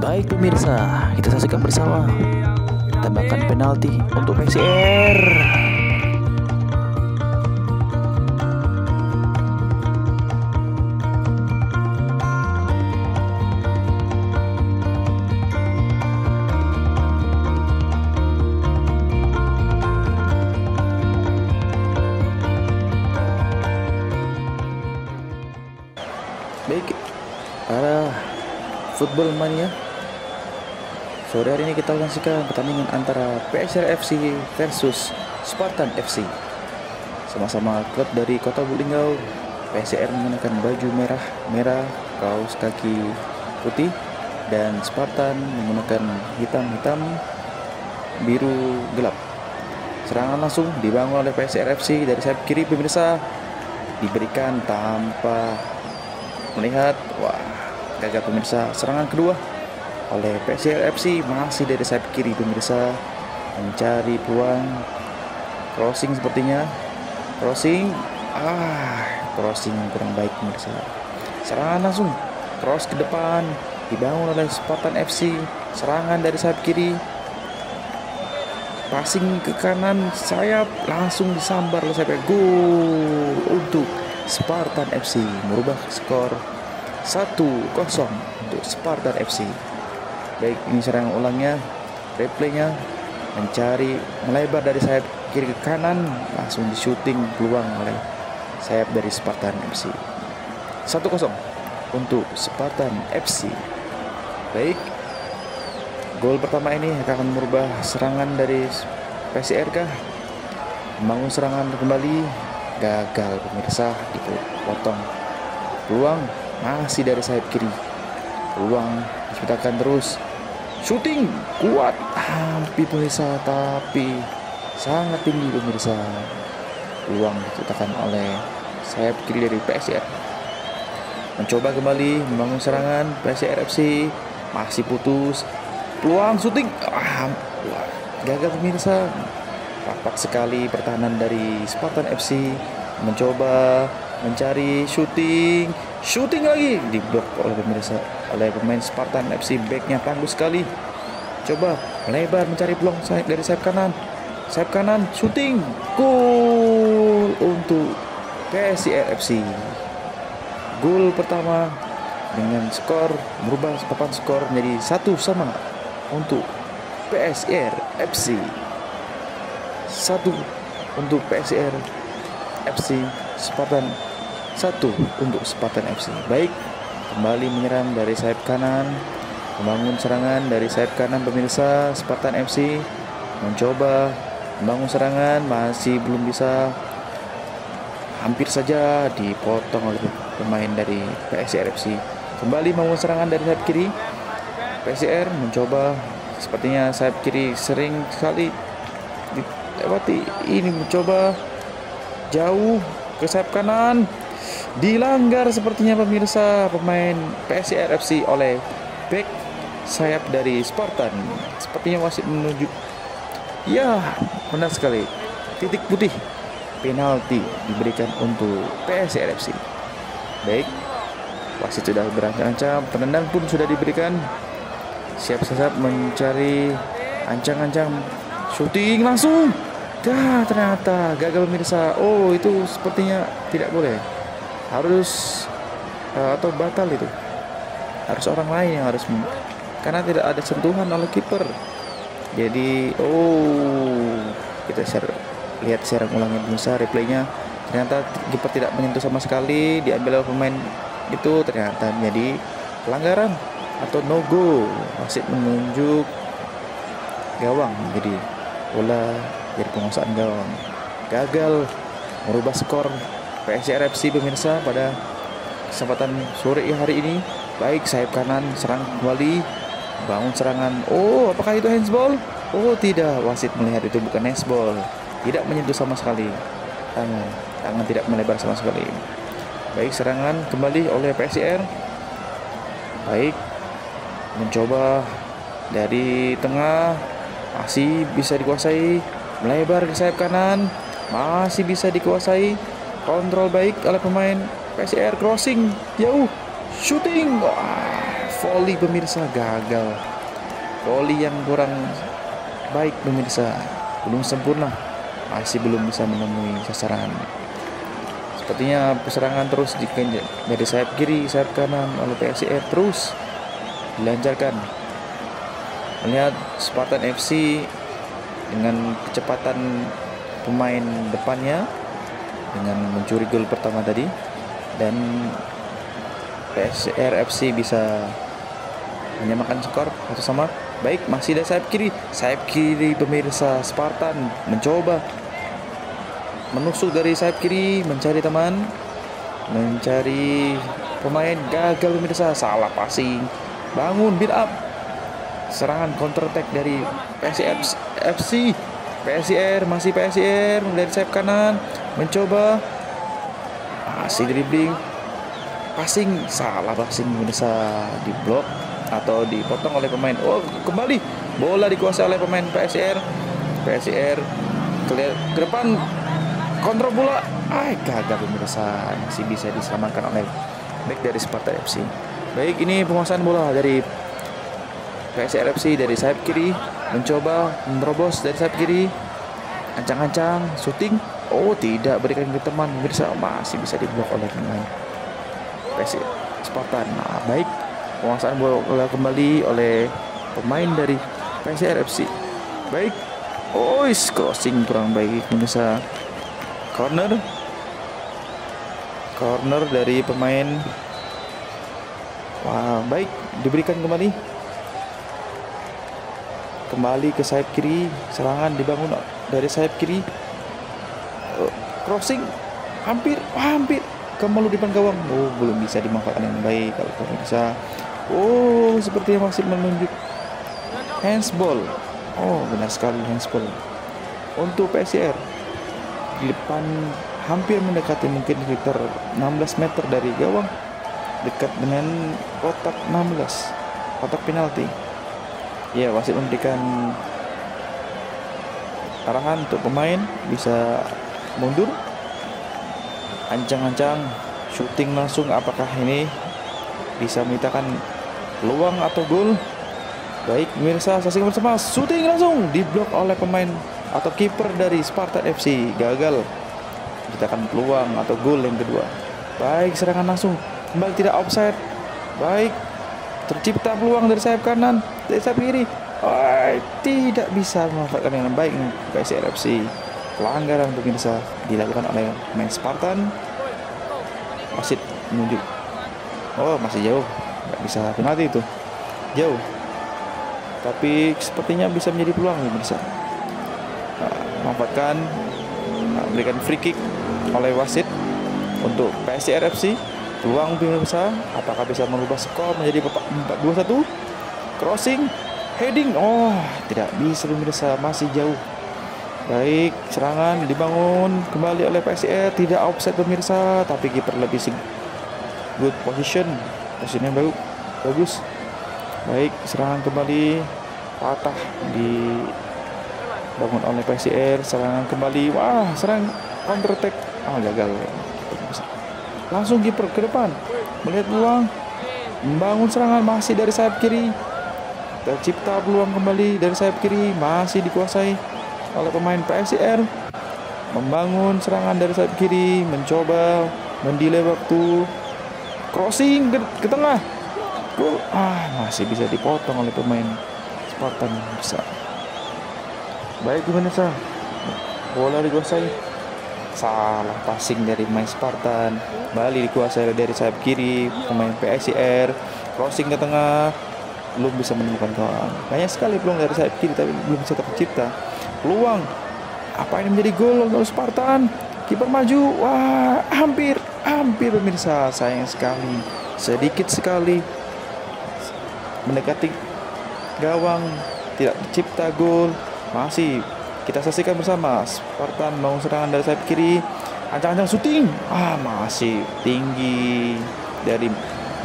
Baik pemirsa, kita saksikan bersama tembakan penalti untuk PSR. Baik, para football mania, sore hari ini kita saksikan pertandingan antara PSR FC versus Spartan FC. Sama-sama klub dari Kota Lubuk. PSR menggunakan baju merah, kaos kaki putih, dan Spartan menggunakan hitam biru gelap. Serangan langsung dibangun oleh PSR FC dari sayap kiri pemirsa, diberikan tanpa melihat. Wah, gagal pemirsa. Serangan kedua oleh PSR FC masih dari sayap kiri pemirsa, mencari peluang crossing sepertinya. Crossing kurang baik pemirsa. Serangan langsung cross ke depan dibangun oleh Spartan FC. Serangan dari sayap kiri, passing ke kanan sayap, langsung disambar oleh sayap. Gol untuk Spartan FC, merubah skor 1-0 untuk Spartan FC. Baik, ini serangan ulangnya, replaynya, mencari melebar dari sayap kiri ke kanan, langsung di-shooting peluang oleh sayap dari Spartan FC. 1-0 untuk Spartan FC. Baik, gol pertama ini akan merubah serangan dari PSR kah? Membangun serangan kembali, gagal pemirsa, dipotong. Peluang masih dari sayap kiri, peluang diciptakan terus, shooting kuat, hampir pemirsa, tapi sangat tinggi pemirsa. Peluang diciptakan oleh sayap kiri dari PSR. Mencoba kembali membangun serangan, PSR FC masih putus. Peluang shooting, gagal pemirsa. Rapat sekali pertahanan dari Spartan FC, mencoba mencari shooting lagi, diblok oleh pemirsa, oleh pemain Spartan FC. Backnya tangguh sekali, coba melebar mencari peluang dari sayap kanan, shooting, gol untuk PSR FC. Gol pertama dengan skor merubah papan skor menjadi 1-1 untuk PSR FC. 1 untuk PSR FC, Spartan 1 untuk Spartan FC. Baik, kembali menyerang dari sayap kanan, membangun serangan dari sayap kanan pemirsa. Spartan FC mencoba membangun serangan, masih belum bisa, hampir saja dipotong oleh pemain dari PSR FC. Kembali membangun serangan dari sayap kiri, PSR mencoba, sepertinya sayap kiri sering sekali dilewati. Ini mencoba jauh ke sayap kanan, dilanggar sepertinya pemirsa pemain PSR FC oleh back sayap dari Spartan. Sepertinya wasit menunjuk, ya benar sekali, titik putih, penalti diberikan untuk PSR FC. Baik, wasit sudah berancang-ancang, penendang pun sudah diberikan, siap-siap mencari ancang-ancang, shooting langsung. Ternyata gagal pemirsa. Oh, itu sepertinya tidak boleh, harus atau batal itu. Harus orang lain yang harus, karena tidak ada sentuhan oleh kiper. Jadi kita lihat serang ulangnya pemirsa, replaynya. Ternyata kiper tidak menyentuh sama sekali, diambil oleh pemain itu, ternyata menjadi pelanggaran atau no go. Wasit menunjuk gawang, jadi bola dari penguasaan gawang. Gagal merubah skor PSR FC pemirsa pada kesempatan sore hari ini. Baik, sayap kanan serang kembali, bangun serangan. Oh, apakah itu handsball? Oh tidak, wasit melihat itu bukan handsball, tidak menyentuh sama sekali, tangan tidak melebar sama sekali. Baik, serangan kembali oleh PSR. Baik, mencoba dari tengah, masih bisa dikuasai, melebar ke sayap kanan, masih bisa dikuasai, kontrol baik oleh pemain PSR, crossing jauh, shooting, volley pemirsa, gagal. Volley yang kurang baik pemirsa, belum sempurna, masih belum bisa menemui sasaran. Sepertinya serangan terus dari sayap kiri, sayap kanan oleh PSIR terus dilancarkan. Melihat Spartan FC dengan kecepatan pemain depannya dengan mencuri gol pertama tadi, dan PSIR FC bisa menyamakan skor 1-1. Baik, masih ada sayap kiri pemirsa. Spartan mencoba menusuk dari sayap kiri, mencari teman, mencari pemain, gagal pemirsa, salah passing. Bangun, build up, serangan counter attack dari PSIR FC. Masih PSIR dari sayap kanan mencoba, masih dribbling, passing, salah passing pemirsa, diblok atau dipotong oleh pemain. Oh, kembali bola dikuasai oleh pemain PSIR ke depan, kontrol bola, gagal pemirsa, masih bisa diselamatkan oleh back dari Spartan FC. Baik, ini penguasaan bola dari PSIR FC dari sayap kiri, mencoba menerobos dari sayap kiri, ancang-ancang shooting, tidak berikan ke teman pemirsa, masih bisa diblok oleh pemain PSIR Spartan. Baik, penguasaan bola kembali oleh pemain dari PSIR FC. Baik, crossing kurang baik pemirsa. Corner dari pemain. Baik, diberikan kembali ke sayap kiri, serangan dibangun dari sayap kiri, crossing hampir kembali depan gawang. Belum bisa dimanfaatkan dengan baik kalau bisa. Sepertinya masih menunjuk handsball. Benar sekali, handsball untuk PSIR di depan, hampir mendekati, mungkin sekitar 16 meter dari gawang, dekat dengan kotak 16, kotak penalti. Ya, wasit memberikan arahan untuk pemain bisa mundur, ancang-ancang shooting langsung. Apakah ini bisa menciptakan peluang atau gol? Baik pemirsa, saksikan bersama, shooting langsung diblok oleh pemain atau kiper dari Spartan FC, gagal menciptakan peluang atau gol yang kedua. Baik, serangan langsung kembali, tidak offside. Baik, tercipta peluang dari sayap kanan, dari sayap kiri, tidak bisa memanfaatkan dengan baik PSIR FC. Pelanggaran pemirsa dilakukan oleh pemain Spartan. Wasit menunjuk, masih jauh, nggak bisa penalti itu, jauh, tapi sepertinya bisa menjadi peluang pemirsa. Memanfaatkan, berikan free kick oleh wasit untuk PSIR FC. Peluang pemirsa, apakah bisa merubah skor menjadi 4-2-1? Crossing, heading, tidak bisa pemirsa, masih jauh. Baik, serangan dibangun kembali oleh PSIR, tidak offside pemirsa, tapi kiper lebih good positionnya bagus. Baik, serangan kembali, patah dibangun oleh PSIR, serangan kembali, serang counter attack, gagal. Langsung kiper ke depan, melihat peluang, membangun serangan, masih dari sayap kiri, tercipta peluang kembali dari sayap kiri, masih dikuasai oleh pemain PSIR. Membangun serangan dari sayap kiri, mencoba mendelay waktu, crossing ke tengah, gol, masih bisa dipotong oleh pemain Spartan bisa. Baik pemirsa, bola dikuasai, salah passing dari pemain Spartan, kembali dikuasai dari sayap kiri pemain PSIR, crossing ke tengah, belum bisa menemukan kawan. Banyak sekali peluang dari sayap kiri tapi belum bisa tercipta peluang. Apa ini menjadi gol untuk Spartan? Kiper maju, hampir pemirsa, sayang sekali, sedikit sekali mendekati gawang, tidak tercipta gol. Masih kita saksikan bersama, Spartan mau serangan dari sayap kiri, ancang-ancang shooting, masih tinggi dari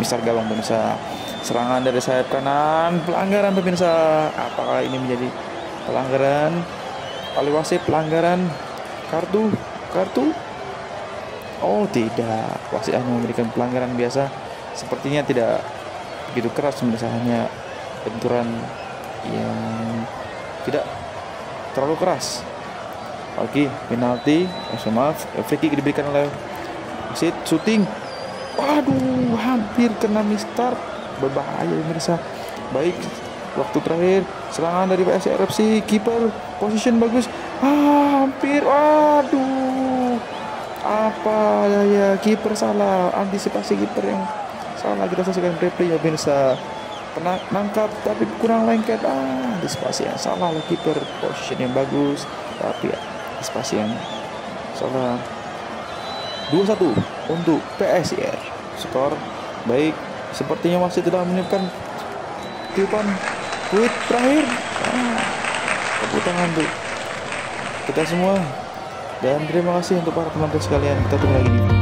misar gawang pemirsa. Serangan dari sayap kanan, pelanggaran pemirsa. Apakah ini menjadi pelanggaran oleh wasit? Pelanggaran kartu? Tidak, wasit hanya memberikan pelanggaran biasa. Sepertinya tidak begitu keras, sebenarnya hanya benturan yang tidak terlalu keras. Lagi penalti, maaf, free kick diberikan oleh wasit. Shooting, waduh, hampir kena misstart, berbahaya pemirsa. Baik, waktu terakhir serangan dari PSIR FC, kiper position bagus, hampir, waduh, apa ya, kiper salah, antisipasi kiper yang salah. Kita saksikan replay ya pemirsa, pernah nangkap tapi kurang lengket, antisipasi yang salah lah, kiper position yang bagus tapi antisipasi yang salah. 2-1 untuk PSIR. Skor baik, sepertinya masih tidak menyiapkan tiupan tweet terakhir. Tepuk tangan untuk kita semua dan terima kasih untuk para penonton sekalian. Kita tunggu lagi nih.